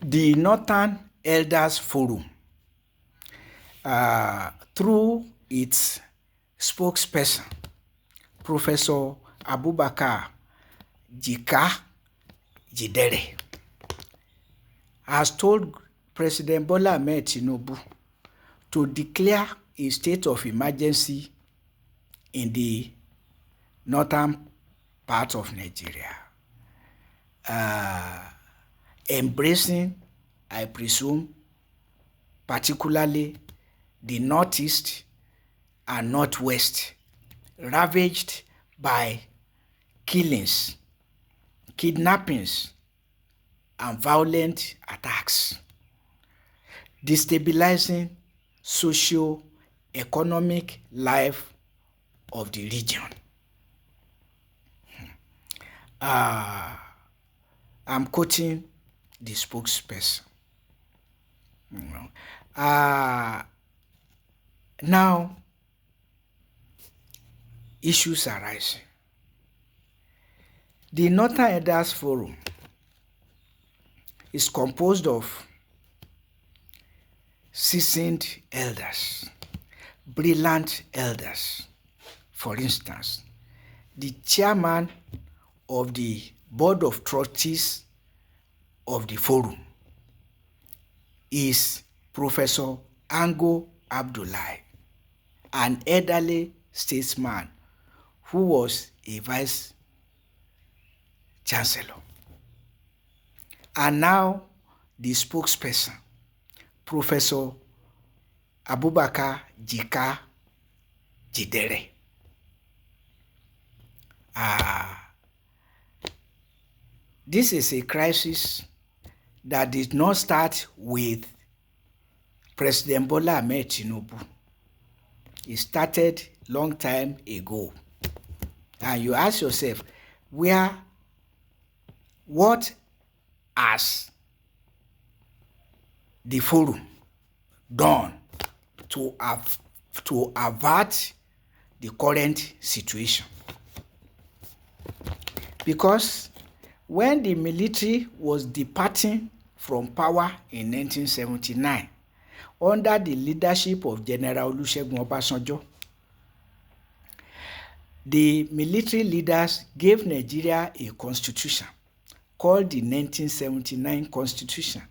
The Northern Elders Forum, through its spokesperson, Professor Abubakar Jidere, has told President Bola Ahmed Tinubu to declare a state of emergency in the northern part of Nigeria, embracing, I presume, particularly the northeast and northwest, ravaged by killings, kidnappings, and violent attacks, destabilizing socio-economic life of the region. I'm quoting the spokesperson. Now, issues are rising. The Northern Elders Forum is composed of seasoned elders, brilliant elders. For instance, the chairman of the Board of Trustees of the forum is Professor Ango Abdullahi, an elderly statesman who was a vice chancellor. And now the spokesperson, Professor Abubakar Jidere. This is a crisis that did not start with President Bola Ahmed Tinubu. It started long time ago. And you ask yourself, what has the forum done to avert the current situation? Because when the military was departing from power in 1979 under the leadership of General Olusegun Obasanjo, the military leaders gave Nigeria a constitution called the 1979 Constitution,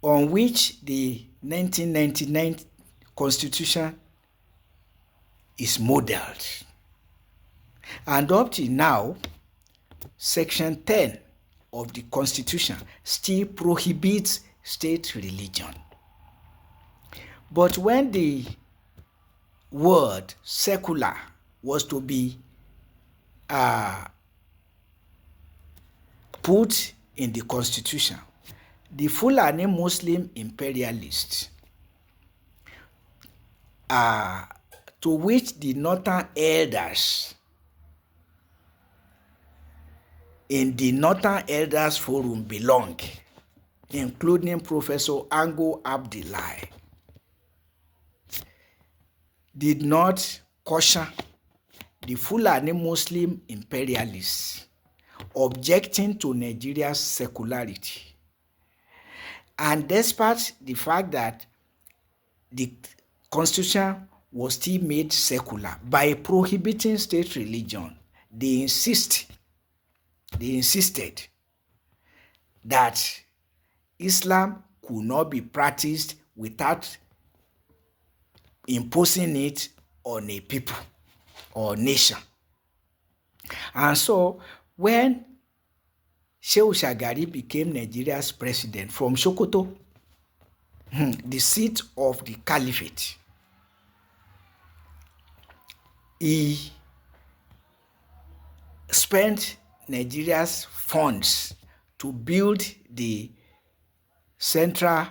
on which the 1999 Constitution is modeled. And up to now, Section 10 of the Constitution still prohibits state religion. But when the word secular was to be put in the Constitution, the Fulani Muslim imperialists, to which the Northern Elders in the Northern Elders Forum belong, including Professor Ango Abdullahi, did not caution the Fulani Muslim imperialists objecting to Nigeria's secularity. And despite the fact that the Constitution was still made secular by prohibiting state religion, they insisted that Islam could not be practiced without imposing it on a people or nation. And so when Shehu Shagari became Nigeria's president from Sokoto, the seat of the caliphate, he spent Nigeria's funds to build the Central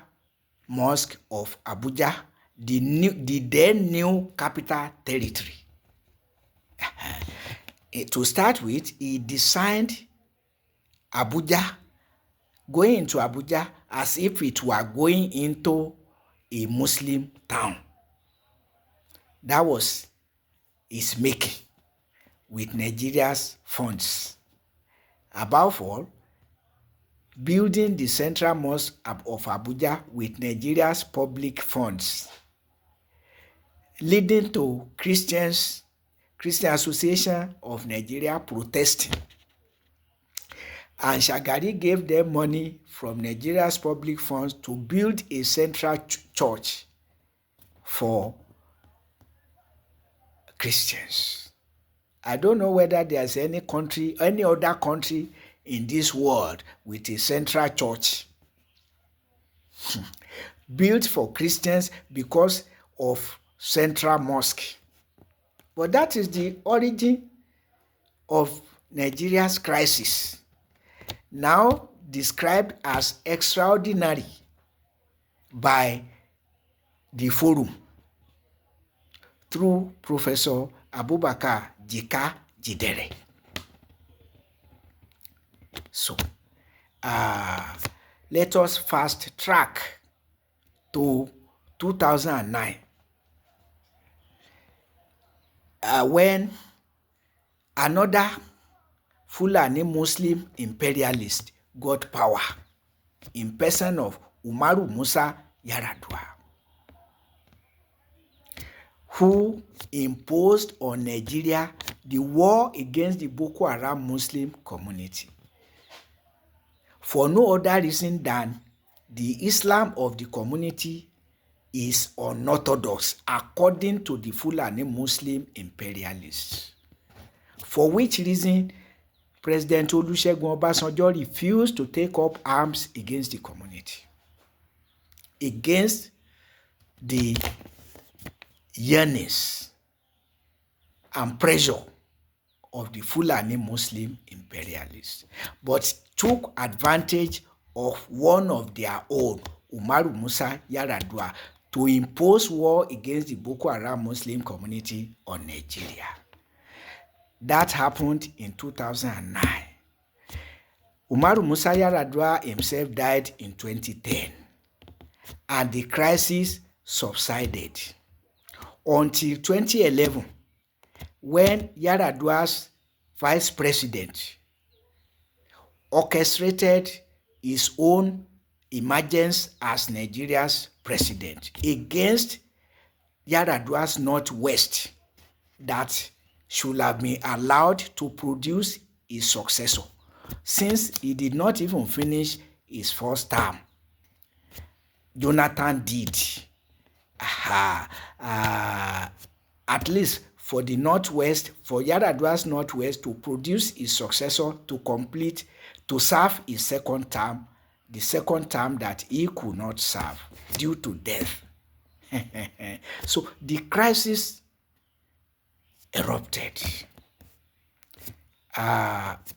Mosque of Abuja, the then new capital territory. To start with, he designed Abuja, going into Abuja as if it were going into a Muslim town. That was his making with Nigeria's funds. Above all, building the Central Mosque of Abuja with Nigeria's public funds, leading to Christian Association of Nigeria protesting. And Shagari gave them money from Nigeria's public funds to build a central church for Christians. I don't know whether there's any other country in this world with a central church built for Christians because of Central Mosque. But that is the origin of Nigeria's crisis, now described as extraordinary by the forum through Professor Abubakar Jika Jidere. So, let us fast track to 2009, when another Fulani Muslim imperialist got power in person of Umaru Musa Yar'Adua, who imposed on Nigeria the war against the Boko Haram Muslim community for no other reason than the Islam of the community is unorthodox according to the Fulani Muslim imperialists, for which reason President Olusegun Obasanjo refused to take up arms against the community, against the yearnings and pressure of the Fulani Muslim imperialists, but took advantage of one of their own, Umaru Musa Yar'Adua, to impose war against the Boko Haram Muslim community on Nigeria. That happened in 2009. Umaru Musa Yar'Adua himself died in 2010, and the crisis subsided until 2011, when Yar'Adua's vice president orchestrated his own emergence as Nigeria's president against Yar'Adua's Northwest that should have been allowed to produce his successor, since he did not even finish his first term. Jonathan did. At least for the Northwest, for Yar'Adua's Northwest to produce his successor to serve his second term, the second term that he could not serve due to death. So the crisis erupted.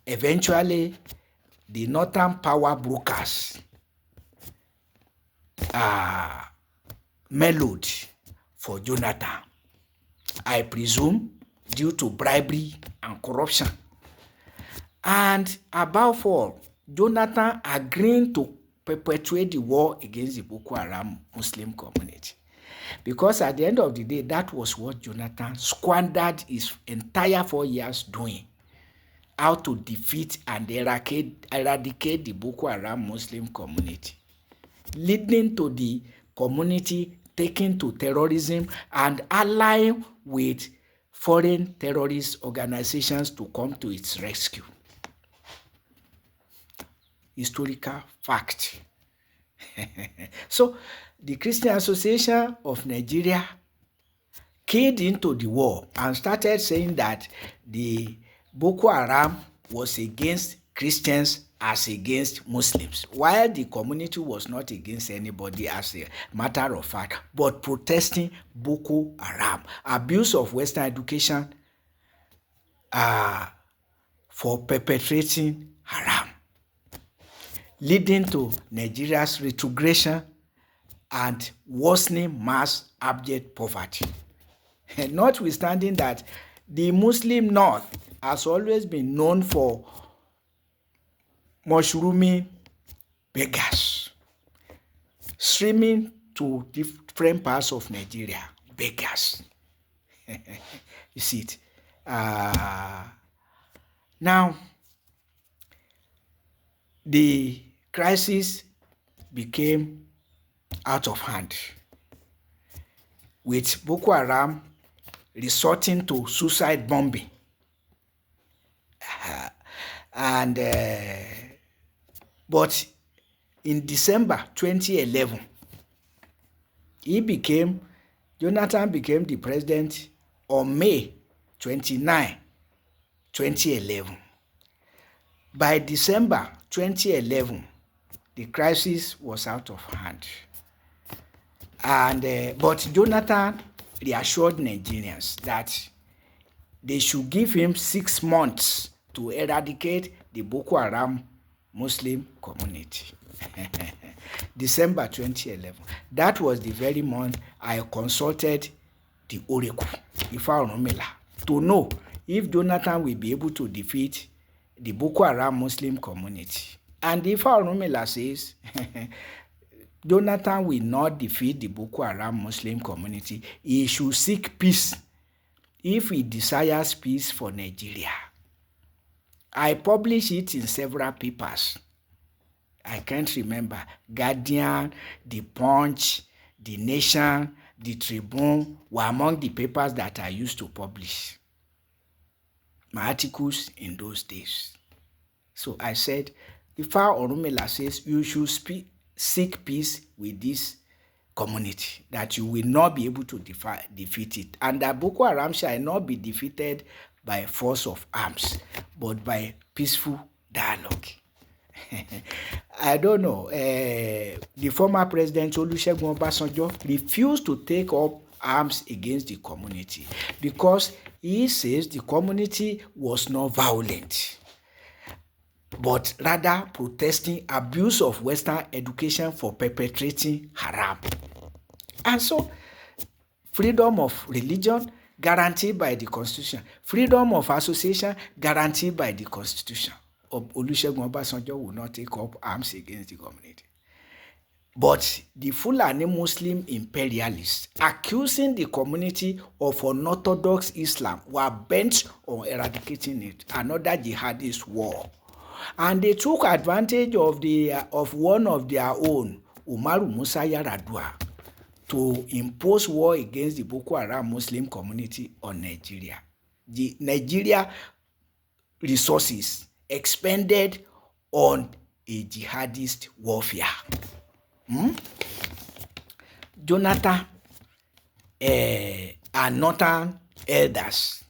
Eventually, the northern power brokers mellowed for Jonathan, I presume due to bribery and corruption. And above all, Jonathan agreeing to perpetuate the war against the Boko Haram Muslim community. Because at the end of the day, that was what Jonathan squandered his entire 4 years doing, how to defeat and eradicate the Boko Haram Muslim community, leading to the community taking to terrorism and allying with foreign terrorist organizations to come to its rescue. Historical fact. So the Christian Association of Nigeria keyed into the war and started saying that the Boko Haram was against Christians as against Muslims, while the community was not against anybody as a matter of fact, but protesting Boko Haram, abuse of Western education for perpetrating haram, leading to Nigeria's retrogression and worsening mass abject poverty. Notwithstanding that the Muslim North has always been known for mushrooming beggars, streaming to different parts of Nigeria, beggars. You see it. Now, the crisis became out of hand, with Boko Haram resorting to suicide bombing. And but in December 2011, Jonathan became the president on May 29, 2011. By December 2011, the crisis was out of hand. And but Jonathan reassured Nigerians that they should give him 6 months to eradicate the Boko Haram Muslim community. December 2011. That was the very month I consulted the Oracle, Ifa Orunmila, to know if Jonathan will be able to defeat the Boko Haram Muslim community. And Ifa Orunmila says Jonathan will not defeat the Boko Haram Muslim community. He should seek peace if he desires peace for Nigeria. I published it in several papers. I can't remember. Guardian, The Punch, The Nation, The Tribune were among the papers that I used to publish my articles in those days. So I said, Ifa Orunmila says you should seek peace with this community, that you will not be able to defeat it, and that Boko Haram shall not be defeated by force of arms, but by peaceful dialogue. I don't know. The former president Olusegun Obasanjo refused to take up arms against the community because he says the community was not violent, but rather protesting abuse of Western education for perpetrating haram. And so, freedom of religion guaranteed by the Constitution, freedom of association guaranteed by the Constitution. Olusegun Obasanjo will not take up arms against the community. But the Fulani Muslim imperialists accusing the community of unorthodox Islam were bent on eradicating it, another jihadist war. And they took advantage of one of their own, Umaru Musa Yar'Adua, to impose war against the Boko Haram Muslim community on Nigeria. The Nigeria resources expended on a jihadist warfare. Jonathan and northern elders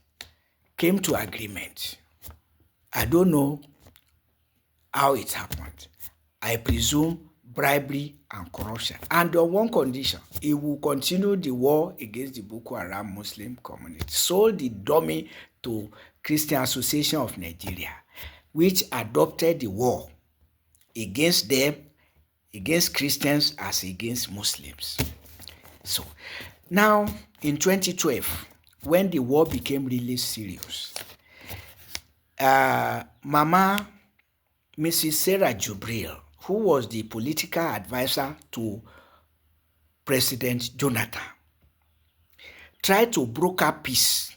came to agreement. I don't know how it happened. I presume bribery and corruption. And on one condition, he will continue the war against the Boko Haram Muslim community. Sold the dummy to Christian Association of Nigeria, which adopted the war against them, against Christians as against Muslims. So now in 2012, when the war became really serious, Mama Mrs. Sarah Jubril, who was the political advisor to President Jonathan, tried to broker peace,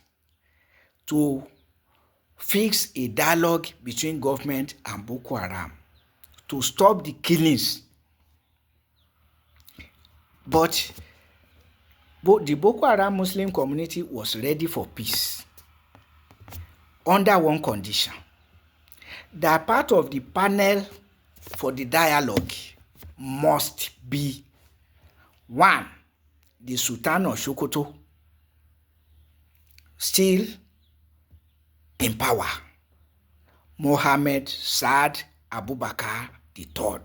to fix a dialogue between government and Boko Haram, to stop the killings. But the Boko Haram Muslim community was ready for peace under one condition: that part of the panel for the dialogue must be 1, the Sultan of Sokoto, still in power, Mohammed Saad Abubakar III,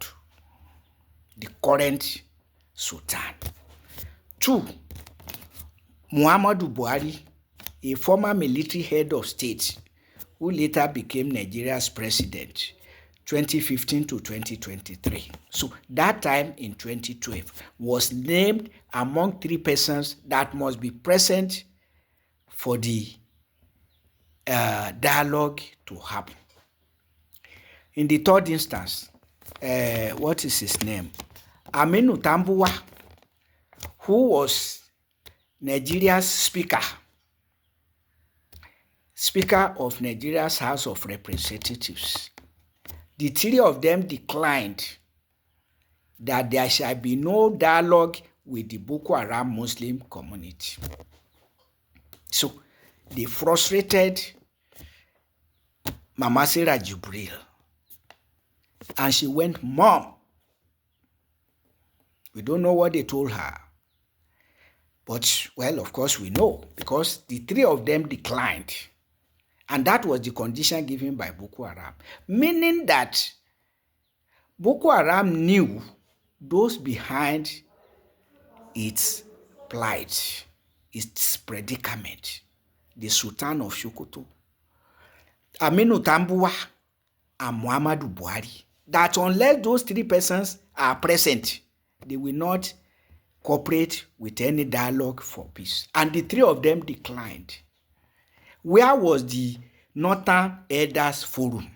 the current Sultan. 2, Muhammadu Buhari, a former military head of state who later became Nigeria's president 2015 to 2023. So that time in 2012 was named among 3 persons that must be present for the dialogue to happen. In the third instance, what is his name? Aminu Tambuwa, who was Nigeria's speaker of Nigeria's House of Representatives. The 3 of them declined that there shall be no dialogue with the Boko Haram Muslim community. So they frustrated Mama Sarah Jibril, and she went, "Mom." We don't know what they told her. But, well, of course we know, because the three of them declined. And that was the condition given by Boko Haram. Meaning that Boko Haram knew those behind its plight, its predicament, the Sultan of Sokoto, Aminu Tambuwa, and Muhammadu Buhari, that unless those three persons are present, they will not cooperate with any dialogue for peace. And the three of them declined. Where was the Northern Elders Forum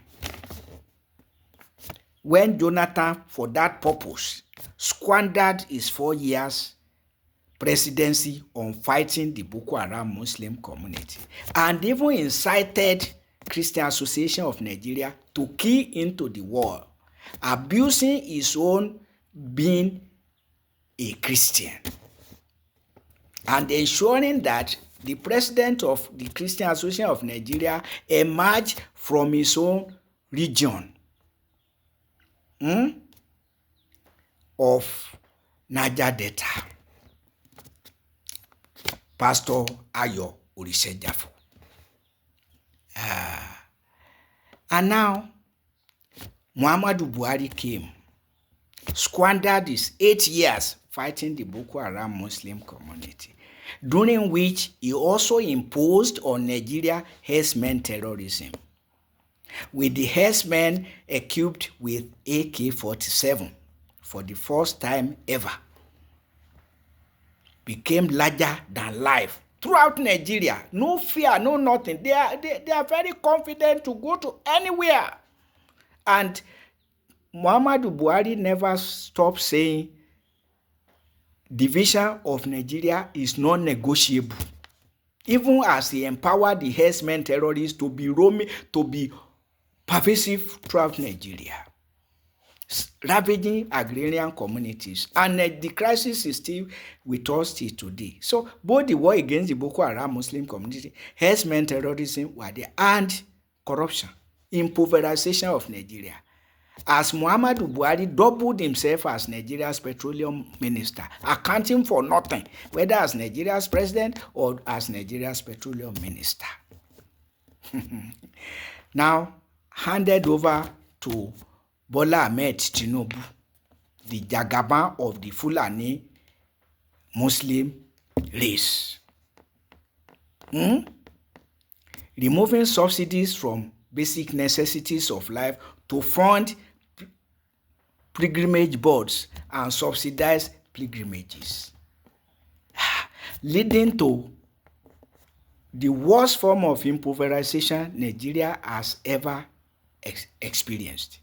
when Jonathan, for that purpose, squandered his 4 years presidency on fighting the Boko Haram Muslim community, and even incited Christian Association of Nigeria to key into the war, abusing his own being a Christian, and ensuring that the president of the Christian Association of Nigeria emerged from his own region of Niger Delta, Pastor Ayo Orisejafo. And now Muhammadu Buhari came, squandered his 8 years fighting the Boko Haram Muslim community, during which he also imposed on Nigeria herdsmen terrorism, with the herdsmen equipped with AK-47 for the first time ever, became larger than life throughout Nigeria. No fear, no nothing. They are very confident to go to anywhere. And Muhammadu Buhari never stopped saying division of Nigeria is non-negotiable, even as he empowered the herdsmen terrorists to be roaming, to be pervasive throughout Nigeria, ravaging agrarian communities. And the crisis is still with us till today. So both the war against the Boko Haram Muslim community, herdsmen terrorism were there, and corruption, impoverization of Nigeria, as Muhammadu Buhari doubled himself as Nigeria's petroleum minister, accounting for nothing, whether as Nigeria's president or as Nigeria's petroleum minister. Now, handed over to Bola Ahmed Tinubu, the Jagaban of the Fulani Muslim race. Removing subsidies from basic necessities of life to fund pilgrimage boards and subsidize pilgrimages, leading to the worst form of impoverization Nigeria has ever experienced.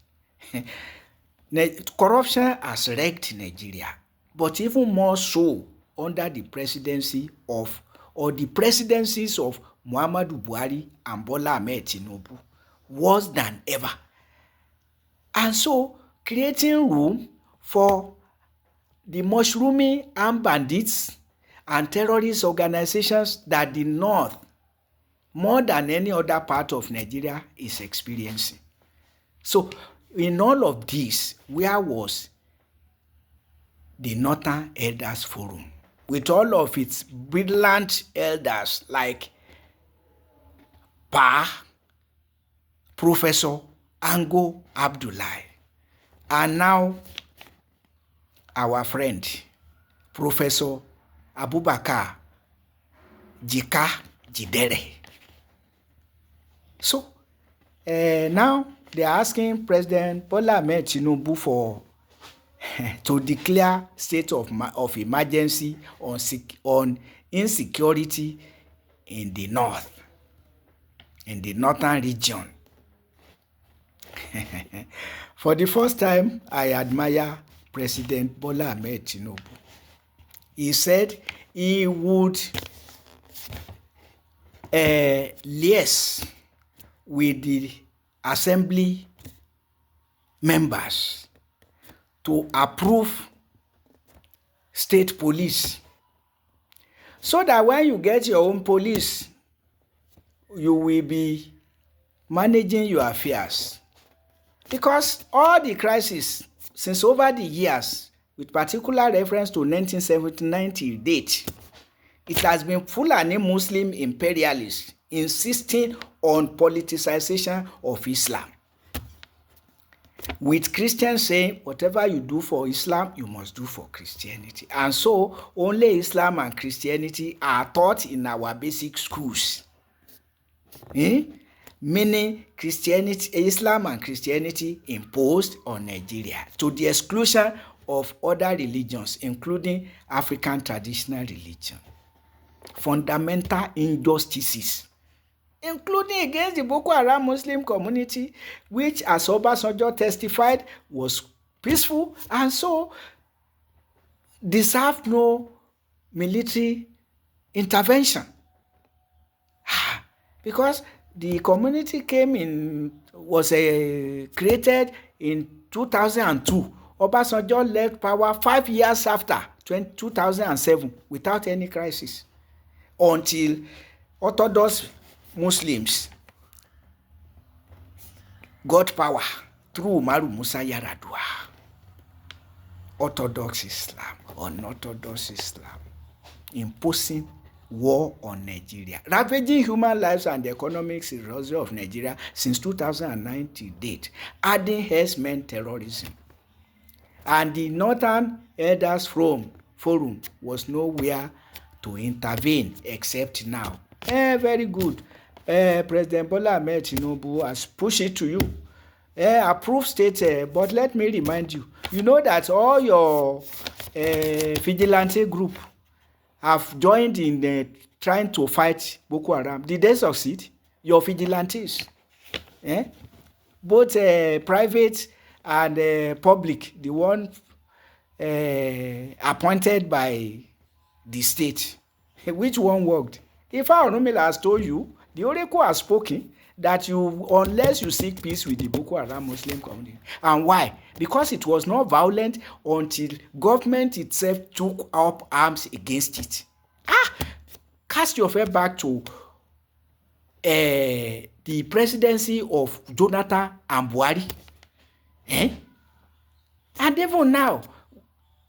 Corruption has wrecked Nigeria, but even more so under the presidency of, or the presidencies of, Muhammadu Buhari and Bola Ahmed Tinubu, worse than ever. And so creating room for the mushrooming armed bandits and terrorist organizations that the North, more than any other part of Nigeria, is experiencing. So in all of this, where was the Northern Elders Forum, with all of its brilliant elders like Professor Ango Abdullahi, and now our friend Professor Abubakar Jika Jidere? So now they are asking President Bola Ahmed Tinubu for to declare state of emergency on insecurity in the north, in the northern region. For the first time, I admire President Bola Ahmed Tinubu. He said he would liaise with the assembly members to approve state police, so that when you get your own police, you will be managing your affairs. Because all the crises since over the years, with particular reference to 1979 till date, it has been Fulani Muslim imperialists insisting on politicization of Islam, with Christians saying whatever you do for Islam, you must do for Christianity. And so only Islam and Christianity are taught in our basic schools. Meaning Christianity, Islam and Christianity imposed on Nigeria to the exclusion of other religions, including African traditional religion. Fundamental injustices, including against the Boko Haram Muslim community, which, as Obasanjo testified, was peaceful and so deserved no military intervention. Because the community was created in 2002. Obasanjo left power 5 years after 2007 without any crisis, until Orthodox Muslims got power through Umaru Musa Yar'Adua. Orthodox Islam, unorthodox Islam, imposing war on Nigeria, ravaging human lives and the economic erosion of Nigeria since 2009 to date, adding herdsmen terrorism. And the Northern Elders Forum was nowhere to intervene except now. Very good. President Bola Ahmed Tinubu has pushed it to you. Approved state, but let me remind you, you know that all your vigilante group have joined in trying to fight Boko Haram. Did they succeed? Your vigilantes, both private and public, the one appointed by the state, which one worked? If Orunmila has told you, the oracle has spoken, that unless you seek peace with the Boko Haram Muslim community. And why? Because it was not violent until government itself took up arms against it. Cast your face back to the presidency of Jonathan and Buhari. And even now,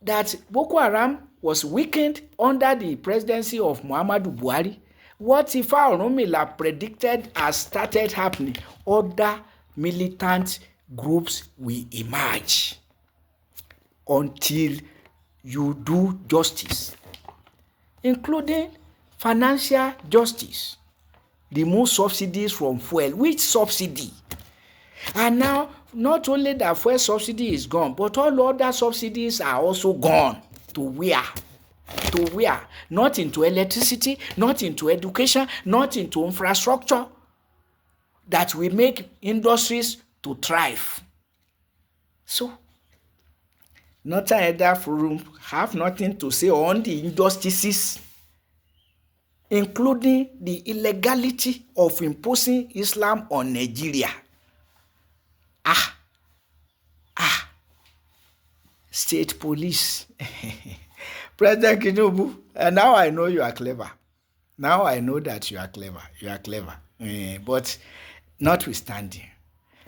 that Boko Haram was weakened under the presidency of Muhammadu Buhari, what Ifa Orunmila predicted has started happening. Other militant groups will emerge until you do justice, including financial justice. Remove subsidies from fuel. Which subsidy? And now, not only that fuel subsidy is gone, but all other subsidies are also gone. To where? To where? Not into electricity, not into education, not into infrastructure that will make industries to thrive. So, Northern Elder Forum have nothing to say on the injustices, including the illegality of imposing Islam on Nigeria. State police. President Tinubu, and now I know you are clever. Now I know that you are clever. You are clever. But notwithstanding,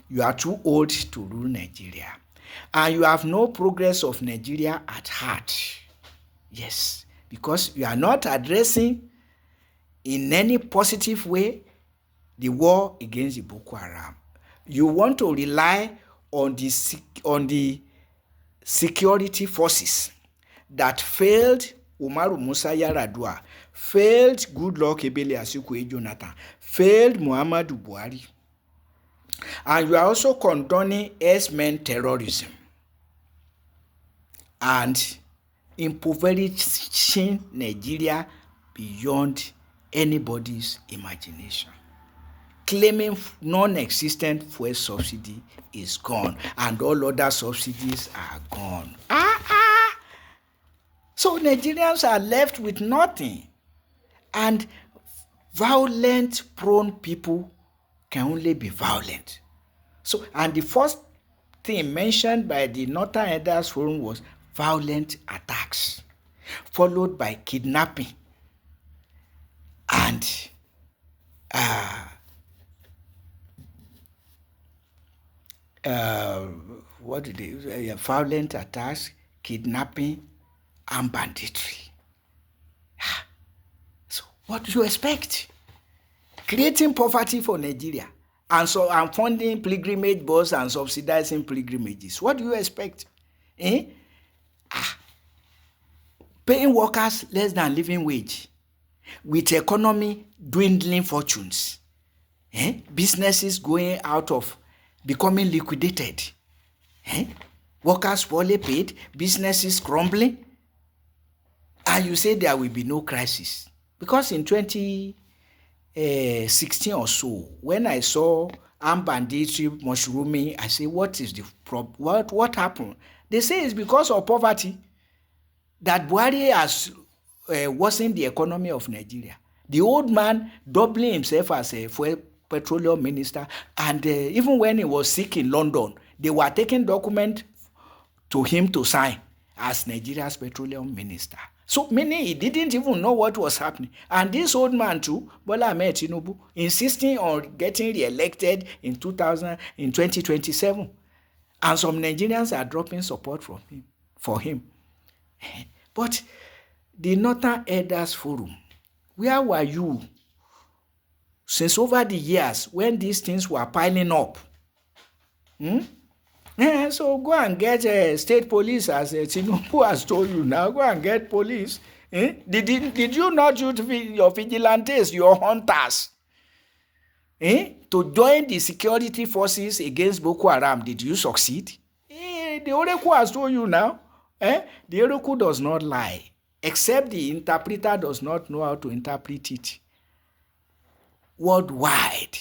you are too old to rule Nigeria. And you have no progress of Nigeria at heart. Yes, because you are not addressing in any positive way the war against the Boko Haram. You want to rely on the security forces that failed Umaru Musa Yar'Adua, failed Goodluck Ebele Asikwe Jonathan, failed Muhammadu Buhari. And you are also condoning herdsmen terrorism and impoverishing Nigeria beyond anybody's imagination. Claiming non-existent fuel subsidy is gone and all other subsidies are gone. So Nigerians are left with nothing, and violent prone people can only be violent. So, and the first thing mentioned by the Northern Elders Forum was violent attacks, followed by kidnapping and what did they violent attacks, kidnapping, and banditry. So what do you expect? Creating poverty for Nigeria and funding pilgrimage bus and subsidizing pilgrimages. What do you expect? Paying workers less than living wage, with economy dwindling fortunes, businesses going out of becoming liquidated, workers poorly paid, businesses crumbling, and you say there will be no crisis. Because in 2016 or so, when I saw armed banditry mushrooming, I say, what is the problem? What happened? They say it's because of poverty that Buhari has worsened the economy of Nigeria. The old man doubling himself as a petroleum minister, and even when he was sick in London, they were taking documents to him to sign as Nigeria's petroleum minister. So meaning he didn't even know what was happening. And this old man too, Bola Ahmed Tinubu, insisting on getting re-elected in 2027. And some Nigerians are dropping support for him. But the Northern Elders Forum, where were you since over the years when these things were piling up? So go and get state police, as Tinubu has told you now. Go and get police. Did you not use your vigilantes, your hunters, to join the security forces against Boko Haram? Did you succeed? The oracle has told you now. The oracle does not lie, except the interpreter does not know how to interpret it. Worldwide,